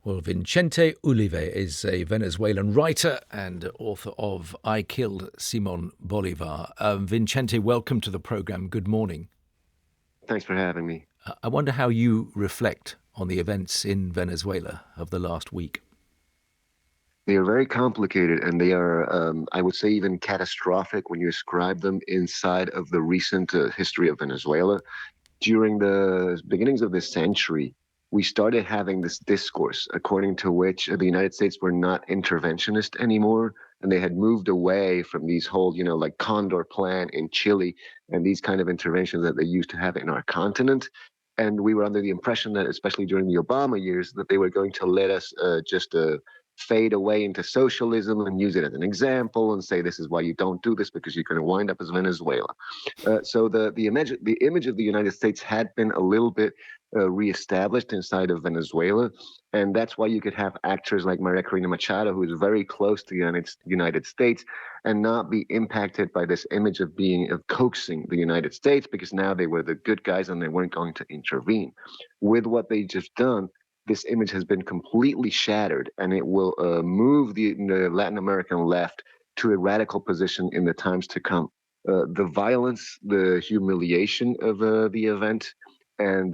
Well, Vicente Ulive is a Venezuelan writer and author of I Killed Simon Bolivar. Vicente, welcome to the program. Good morning. Thanks for having me. I wonder how you reflect on the events in Venezuela of the last week. They are very complicated, and they are, I would say, even catastrophic when you ascribe them inside of the recent history of Venezuela. During the beginnings of this century, we started having this discourse according to which the United States were not interventionist anymore, and they had moved away from these whole, like Condor Plan in Chile and these kind of interventions that they used to have in our continent. And we were under the impression that, especially during the Obama years, that they were going to let us just fade away into socialism and use it as an example and say this is why you don't do this because you're going to wind up as Venezuela. So the image of the United States had been a little bit reestablished inside of Venezuela, and that's why you could have actors like Maria Corina Machado, who is very close to the United States, and not be impacted by this image of coaxing the United States, because now they were the good guys and they weren't going to intervene. With what they just done, this image has been completely shattered, and it will move the Latin American left to a radical position in the times to come. The violence, the humiliation of the event, and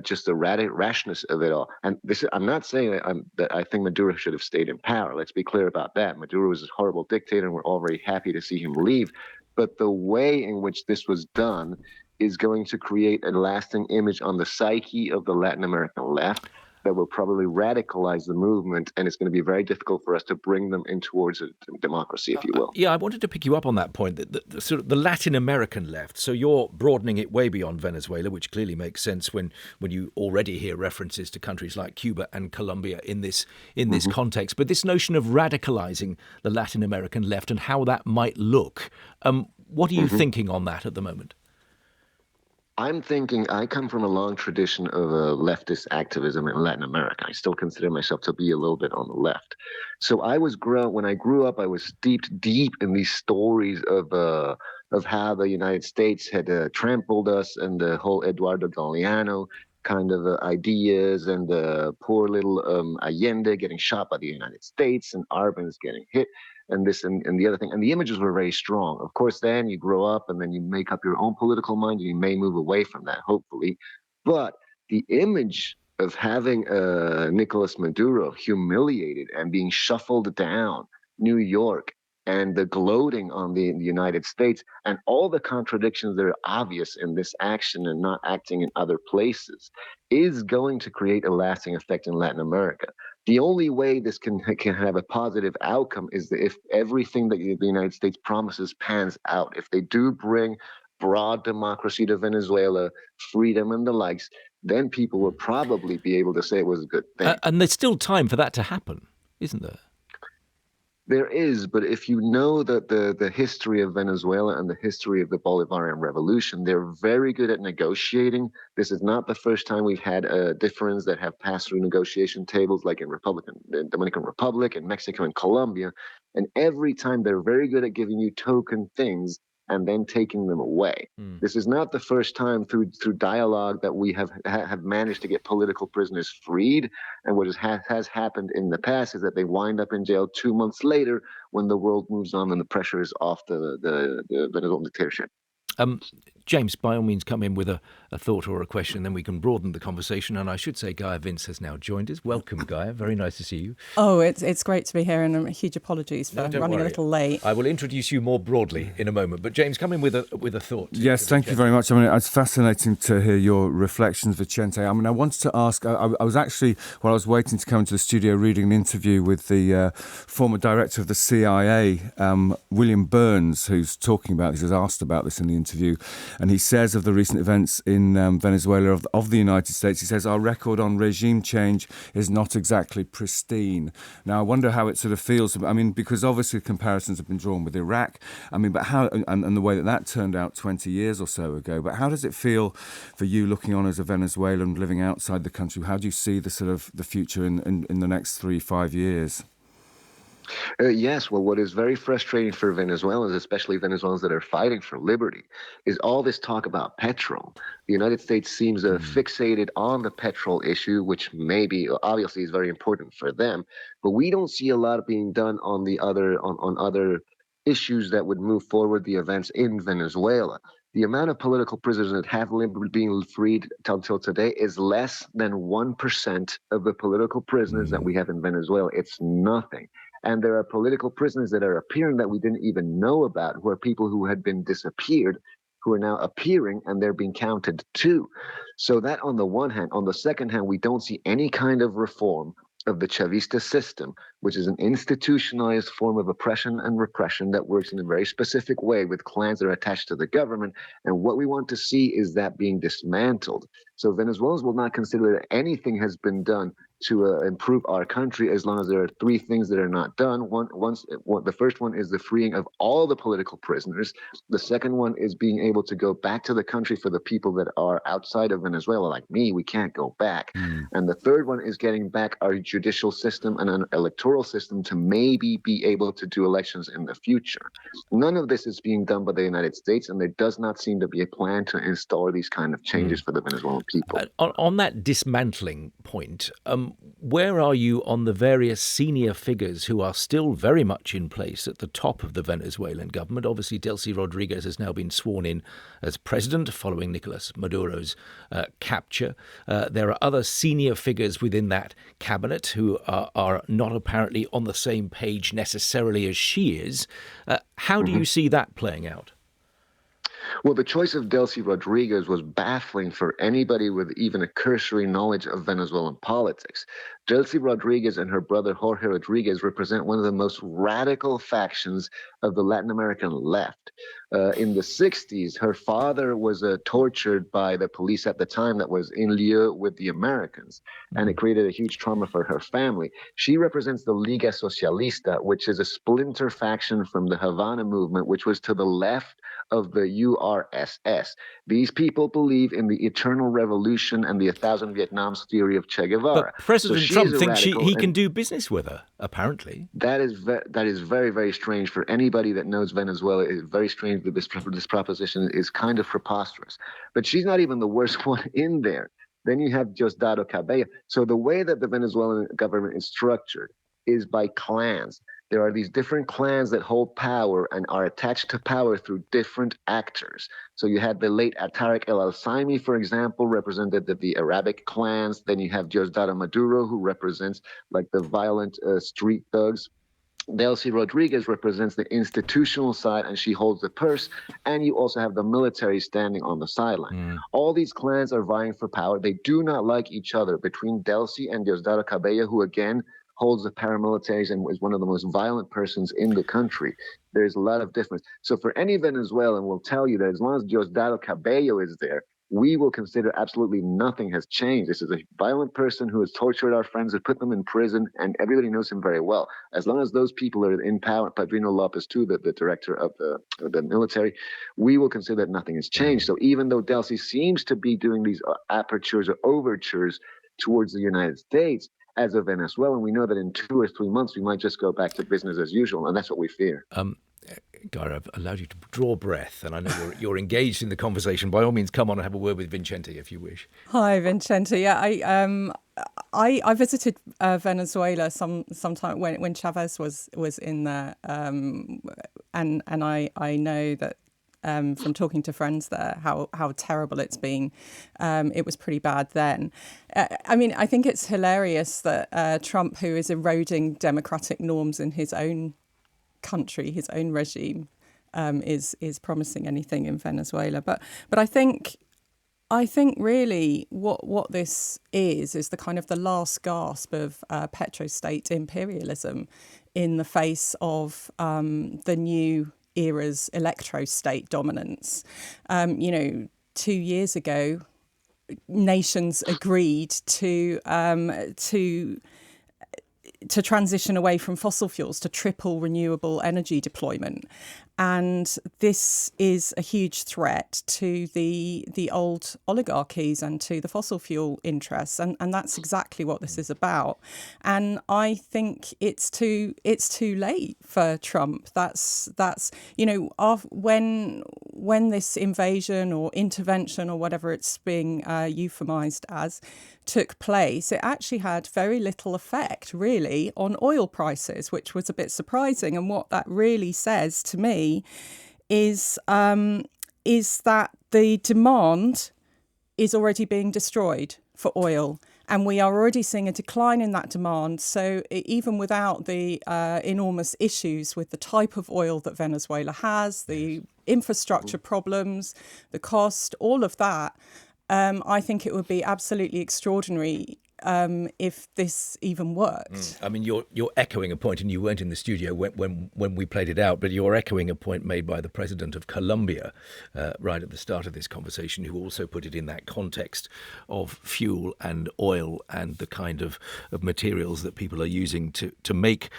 just the rashness of it all. And I'm not saying that I think Maduro should have stayed in power. Let's be clear about that. Maduro was a horrible dictator, and we're all very happy to see him leave. But the way in which this was done is going to create a lasting image on the psyche of the Latin American left that will probably radicalize the movement, and it's going to be very difficult for us to bring them in towards a democracy, if you will. Yeah, I wanted to pick you up on that point, the sort of the Latin American left. So you're broadening it way beyond Venezuela, which clearly makes sense when you already hear references to countries like Cuba and Colombia in this context. But this notion of radicalizing the Latin American left and how that might look, what are you thinking on that at the moment? I'm thinking I come from a long tradition of leftist activism in Latin America. I still consider myself to be a little bit on the left. So when I grew up, I was steeped deep in these stories of how the United States had trampled us, and the whole Eduardo Galeano kind of ideas, and the poor little Allende getting shot by the United States, and Arbenz getting hit, and this and the other thing. And the images were very strong. Of course, then you grow up and then you make up your own political mind, and you may move away from that, hopefully. But the image of having Nicolas Maduro humiliated and being shuffled down New York, and the gloating on the United States, and all the contradictions that are obvious in this action and not acting in other places, is going to create a lasting effect in Latin America. The only way this can have a positive outcome is if everything that the United States promises pans out. If they do bring broad democracy to Venezuela, freedom and the likes, then people will probably be able to say it was a good thing. And there's still time for that to happen, isn't there? There is, but if you know that the history of Venezuela and the history of the Bolivarian Revolution, they're very good at negotiating. This is not the first time we've had a difference that have passed through negotiation tables, like in the Dominican Republic and Mexico and Colombia. And every time they're very good at giving you token things and then taking them away. This is not the first time through dialogue that we have managed to get political prisoners freed. And what has happened in the past is that they wind up in jail 2 months later when the world moves on and the pressure is off the Venezuelan dictatorship. James, by all means, come in with a thought or a question, then we can broaden the conversation. And I should say Gaia Vince has now joined us. Welcome, Gaia. Very nice to see you. Oh, it's great to be here, and huge apologies for running a little late. I will introduce you more broadly in a moment. But James, come in with a thought. Yes, thank you very much. I mean, it's fascinating to hear your reflections, Vicente. I mean, I wanted to ask, I was actually, while I was waiting to come into the studio, reading an interview with the former director of the CIA, William Burns, who's talking about this, was asked about this in the interview. And he says of the recent events in Venezuela of the United States, he says, our record on regime change is not exactly pristine. Now, I wonder how it sort of feels. I mean, because obviously comparisons have been drawn with Iraq. I mean, but how, and the way that turned out 20 years or so ago. But how does it feel for you looking on as a Venezuelan living outside the country? How do you see the sort of the future in the next 3-5 years? Yes, well, what is very frustrating for Venezuelans, especially Venezuelans that are fighting for liberty, is all this talk about petrol. The United States seems fixated on the petrol issue, which maybe obviously is very important for them, but we don't see a lot being done on the on other issues that would move forward the events in Venezuela. The amount of political prisoners that have been freed until today is less than 1% of the political prisoners that we have in Venezuela. It's nothing. And there are political prisoners that are appearing that we didn't even know about, who are people who had been disappeared, who are now appearing, and they're being counted too. So that on the one hand. On the second hand, we don't see any kind of reform of the Chavista system, which is an institutionalized form of oppression and repression that works in a very specific way with clans that are attached to the government. And what we want to see is that being dismantled. So Venezuelans will not consider that anything has been done to improve our country as long as there are three things that are not done. The first one is the freeing of all the political prisoners. The second one is being able to go back to the country for the people that are outside of Venezuela, like me. We can't go back. And the third one is getting back our judicial system and an electoral system to maybe be able to do elections in the future. None of this is being done by the United States, and there does not seem to be a plan to install these kind of changes for the Venezuelan people. On that dismantling point, where are you on the various senior figures who are still very much in place at the top of the Venezuelan government? Obviously, Delcy Rodriguez has now been sworn in as president following Nicolas Maduro's capture. There are other senior figures within that cabinet who are not apparently on the same page necessarily as she is. How do you see that playing out? Well, the choice of Delcy Rodriguez was baffling for anybody with even a cursory knowledge of Venezuelan politics. Delcy Rodriguez and her brother Jorge Rodriguez represent one of the most radical factions of the Latin American left. In the 60s, her father was tortured by the police at the time that was in lieu with the Americans, and it created a huge trauma for her family. She represents the Liga Socialista, which is a splinter faction from the Havana movement, which was to the left of the URSS. These people believe in the eternal revolution and the 1,000 Vietnams theory of Che Guevara. But President Trump thinks he can do business with her, apparently. That is very, very strange for anybody that knows Venezuela. It's very strange that this proposition is kind of preposterous. But she's not even the worst one in there. Then you have Diosdado Cabello. So the way that the Venezuelan government is structured is by clans. There are these different clans that hold power and are attached to power through different actors. So you had the late Tariq El Alsaimi, for example, represented the Arabic clans. Then you have Diosdado Maduro, who represents like the violent street thugs. Delcy Rodriguez represents the institutional side, and she holds the purse. And you also have the military standing on the sideline. All these clans are vying for power. They do not like each other. Between Delcy and Diosdado Cabello, who again holds the paramilitaries and is one of the most violent persons in the country, there's a lot of difference. So for any Venezuelan, will tell you that as long as Diosdado Cabello is there, we will consider absolutely nothing has changed. This is a violent person who has tortured our friends and put them in prison, and everybody knows him very well. As long as those people are in power, Padrino Lopez too, the director of the military, we will consider that nothing has changed. So even though Delcy seems to be doing these apertures or overtures towards the United States, as a Venezuelan, we know that in 2 or 3 months we might just go back to business as usual, and that's what we fear. Guy, I've allowed you to draw breath, and I know you're engaged in the conversation. By all means, come on and have a word with Vicente if you wish. Hi, Vicente. Yeah, I visited Venezuela sometime when Chavez was in there, and I know that. From talking to friends there, how terrible it's been. It was pretty bad then. I mean, I think it's hilarious that Trump, who is eroding democratic norms in his own country, his own regime, is promising anything in Venezuela. But I think really what this is the kind of the last gasp of petrostate imperialism in the face of the new era's electrostate dominance. 2 years ago, nations agreed to transition away from fossil fuels, to triple renewable energy deployment. And this is a huge threat to the old oligarchies and to the fossil fuel interests, and that's exactly what this is about. And I think it's too late for Trump. That's when this invasion or intervention or whatever it's being euphemized as took place, it actually had very little effect really on oil prices, which was a bit surprising. And what that really says to me is that the demand is already being destroyed for oil. And we are already seeing a decline in that demand. So even without the enormous issues with the type of oil that Venezuela has, the infrastructure problems, the cost, all of that, I think it would be absolutely extraordinary if this even worked. I mean, you're echoing a point, and you weren't in the studio when we played it out, but you're echoing a point made by the president of Colombia right at the start of this conversation, who also put it in that context of fuel and oil and the kind of materials that people are using to make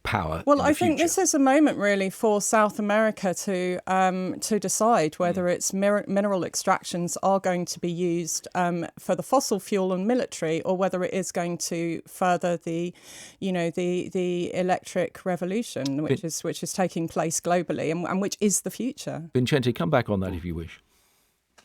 power. Well, I think this is a moment really for South America to decide whether its mineral extractions are going to be used for the fossil fuel and military, or whether it is going to further the electric revolution, which is taking place globally and which is the future. Vincente, come back on that if you wish.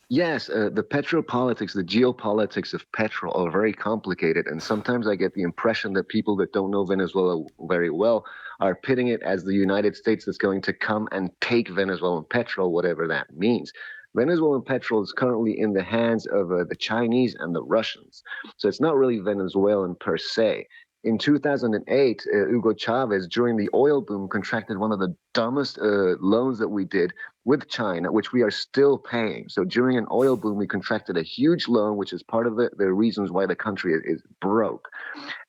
Yes, the petropolitics, the geopolitics of petrol are very complicated. And sometimes I get the impression that people that don't know Venezuela very well are pitting it as the United States that's going to come and take Venezuelan petrol, whatever that means. Venezuelan petrol is currently in the hands of the Chinese and the Russians. So it's not really Venezuelan per se. In 2008, Hugo Chavez, during the oil boom, contracted one of the dumbest loans that we did with China, which we are still paying. So during an oil boom, we contracted a huge loan, which is part of the reasons why the country is broke.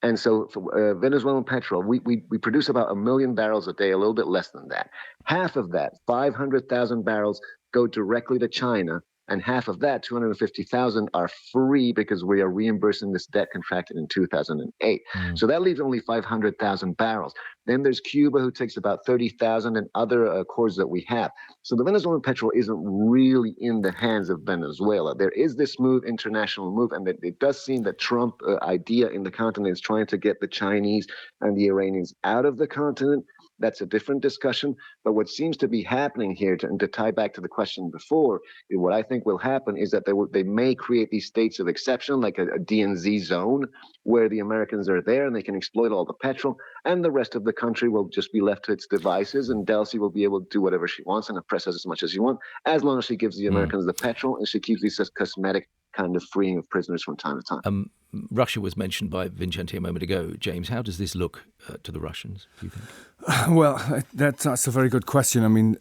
And so for Venezuelan petrol, we produce about 1 million barrels a day, a little bit less than that. Half of that, 500,000 barrels, go directly to China, and half of that, 250,000, are free because we are reimbursing this debt contracted in 2008. So that leaves only 500,000 barrels. Then there's Cuba, who takes about 30,000, and other accords that we have. So the Venezuelan petrol isn't really in the hands of Venezuela. There is this international move, and it does seem that Trump idea in the continent is trying to get the Chinese and the Iranians out of the continent. That's a different discussion. But what seems to be happening here, and to tie back to the question before, what I think will happen is that they may create these states of exception, like a DNZ zone, where the Americans are there and they can exploit all the petrol, and the rest of the country will just be left to its devices, and Delcy will be able to do whatever she wants and oppress us as much as she wants, as long as she gives the Americans the petrol and she keeps these cosmetic kind of freeing of prisoners from time to time. Russia was mentioned by Vincente a moment ago. James, how does this look to the Russians, do you think? Well, that's a very good question. I mean,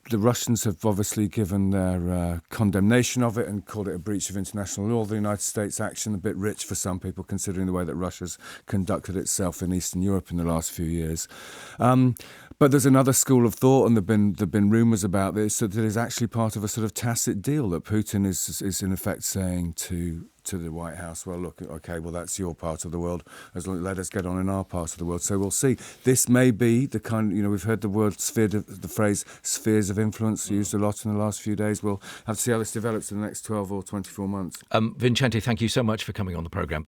the Russians have obviously given their condemnation of it and called it a breach of international law. The United States action, a bit rich for some people, considering the way that Russia's conducted itself in Eastern Europe in the last few years. But there's another school of thought, and there've been rumours about this, that it is actually part of a sort of tacit deal that Putin is in effect saying to the White House, well, look, okay, well, that's your part of the world. Let us get on in our part of the world. So we'll see. This may be the kind, we've heard the phrase spheres of influence used a lot in the last few days. We'll have to see how this develops in the next 12 or 24 months. Vincente, thank you so much for coming on the programme.